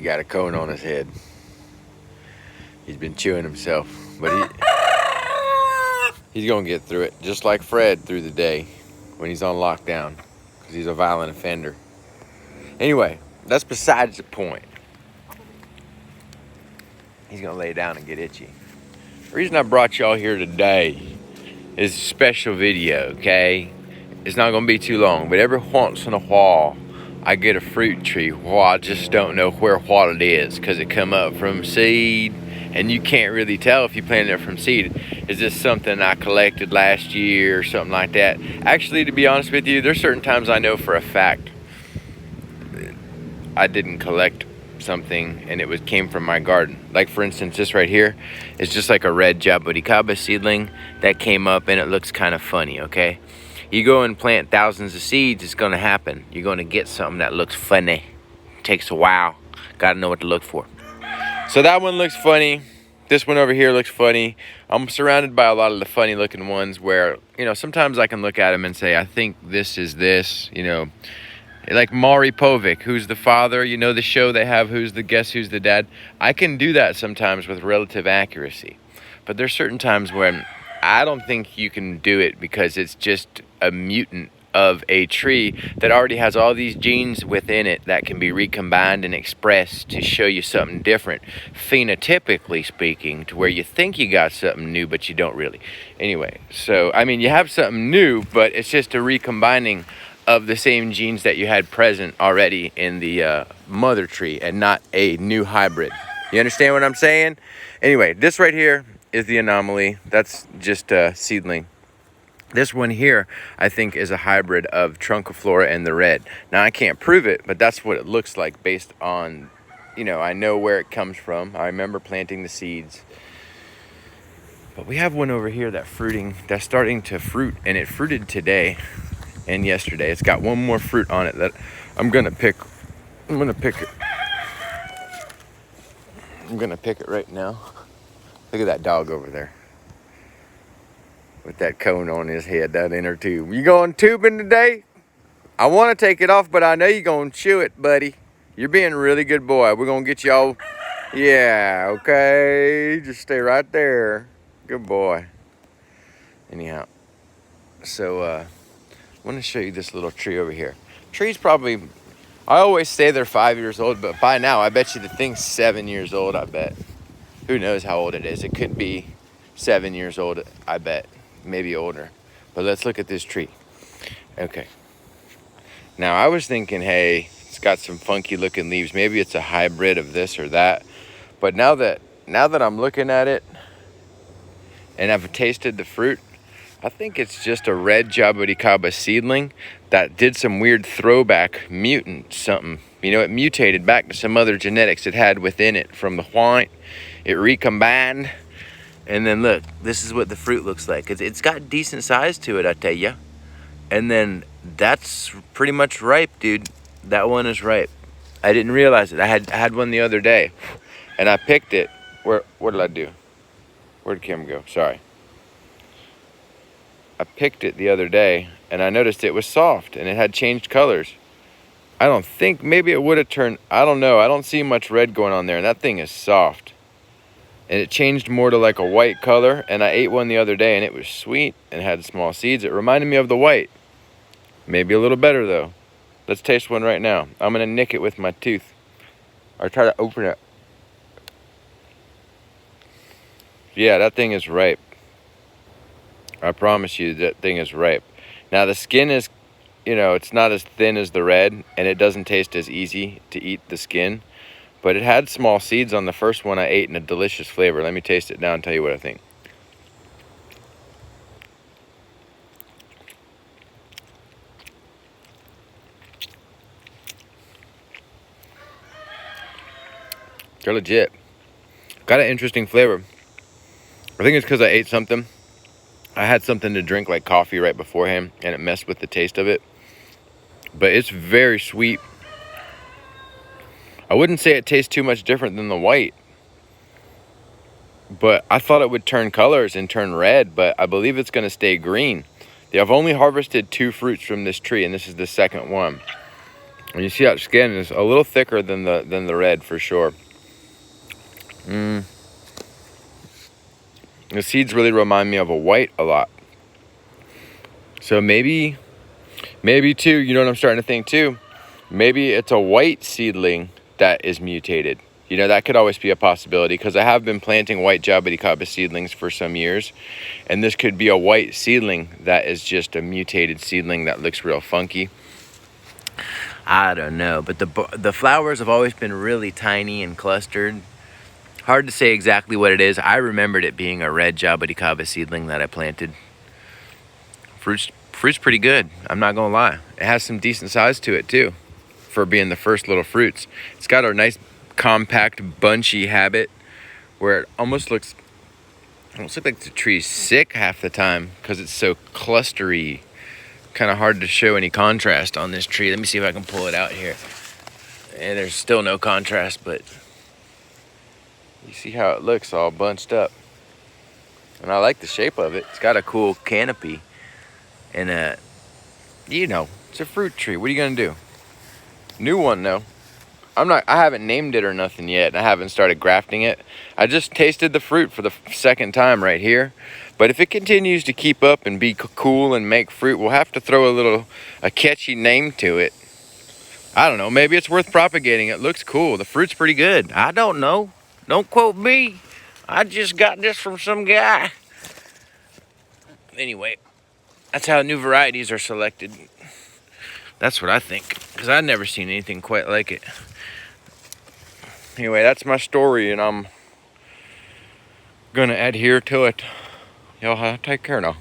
got a cone on his head. He's been chewing himself, but he's gonna get through it, just like Fred through the day when he's on lockdown, because he's a violent offender. Anyway, that's besides the point. He's gonna lay down and get itchy. The reason I brought y'all here today is a special video, okay? It's not gonna be too long, but every once in a while, I get a fruit tree where I just don't know what it is, because it come up from seed, and you can't really tell if you planted it from seed. Is this something I collected last year or something like that? Actually, to be honest with you, there's certain times I know for a fact I didn't collect something and it came from my garden. Like for instance, this right here is just like a red Jaboticaba seedling that came up, and it looks kind of funny, okay? You go and plant thousands of seeds, it's gonna happen. You're gonna get something that looks funny. It takes a while. Gotta know what to look for. So that one looks funny. This one over here looks funny. I'm surrounded by a lot of the funny looking ones where, you know, sometimes I can look at them and say, I think this is this, you know. Like Maury Povich, who's the father, you know, the show they have, Guess Who's the Dad. I can do that sometimes with relative accuracy. But there's certain times when I don't think you can do it, because it's just a mutant of a tree that already has all these genes within it that can be recombined and expressed to show you something different, phenotypically speaking, to where you think you got something new, but you don't really. Anyway, so, I mean, you have something new, but it's just a recombining of the same genes that you had present already in the mother tree, and not a new hybrid. You understand what I'm saying? Anyway, this right here is the anomaly. That's just a seedling. This one here, I think, is a hybrid of Trunciflora and the red. Now, I can't prove it, but that's what it looks like based on, you know, I know where it comes from. I remember planting the seeds. But we have one over here that's starting to fruit, and it fruited today and yesterday. It's got one more fruit on it that I'm gonna pick. I'm gonna pick it right now. Look at that dog over there with that cone on his head, that inner tube. You going tubing today? I want to take it off, but I know you're going to chew it, buddy. You're being a really good boy. We're going to get you all. Yeah, okay. Just stay right there. Good boy. Anyhow, so I want to show you this little tree over here. Tree's probably, I always say they're 5 years old, but by now I bet you the thing's 7 years old, I bet. Who knows how old it is? It could be 7 years old, I bet. Maybe older. But let's look at this tree. Okay. Now I was thinking, hey, it's got some funky looking leaves. Maybe it's a hybrid of this or that. But now that I'm looking at it and I've tasted the fruit, I think it's just a red Jaboticaba seedling that did some weird throwback mutant something. You know, it mutated back to some other genetics it had within it from the white. It recombined. And then look, this is what the fruit looks like. It's got decent size to it, I tell ya. And then that's pretty much ripe, dude. That one is ripe. I didn't realize it. I had one the other day, and I picked it. What did I do? Where'd the camera go? Sorry. I picked it the other day, and I noticed it was soft, and it had changed colors. I don't think, maybe it would have turned, I don't know. I don't see much red going on there, and that thing is soft. And it changed more to like a white color, and I ate one the other day, and it was sweet and had small seeds. It reminded me of the white. Maybe a little better, though. Let's taste one right now. I'm going to nick it with my tooth, or try to open it. Yeah, that thing is ripe. I promise you that thing is ripe. Now, the skin is, you know, it's not as thin as the red, and it doesn't taste as easy to eat the skin. But it had small seeds on the first one I ate, and a delicious flavor. Let me taste it now and tell you what I think. They're legit. Got an interesting flavor. I think it's because I ate something. I had something to drink like coffee right beforehand, and it messed with the taste of it. But it's very sweet. I wouldn't say it tastes too much different than the white, but I thought it would turn colors and turn red, but I believe it's going to stay green. I've only harvested 2 fruits from this tree, and this is the second one. And you see that skin is a little thicker than the red for sure. The seeds really remind me of a white a lot. So maybe too, you know what I'm starting to think too? Maybe it's a white seedling that is mutated. You know, that could always be a possibility, because I have been planting white Jaboticaba seedlings for some years. And this could be a white seedling that is just a mutated seedling that looks real funky. I don't know, but the flowers have always been really tiny and clustered. Hard to say exactly what it is. I remembered it being a red Jaboticaba seedling that I planted. Fruit's pretty good, I'm not gonna lie. It has some decent size to it too, for being the first little fruits. It's got a nice compact bunchy habit where it almost looks like the tree's sick half the time because it's so clustery. Kind of hard to show any contrast on this tree. Let me see if I can pull it out here. And there's still no contrast, but you see how it looks all bunched up. And I like the shape of it. It's got a cool canopy. And you know, it's a fruit tree. What are you gonna do? New one though. I haven't named it or nothing yet. I haven't started grafting it. I just tasted the fruit for the second time right here. But if it continues to keep up and be cool and make fruit, we'll have to throw a catchy name to it. I don't know, maybe it's worth propagating. It looks cool. The fruit's pretty good. I don't know. Don't quote me. I just got this from some guy. Anyway, that's how new varieties are selected. That's what I think, because I've never seen anything quite like it. Anyway, that's my story, and I'm gonna adhere to it. Y'all take care now.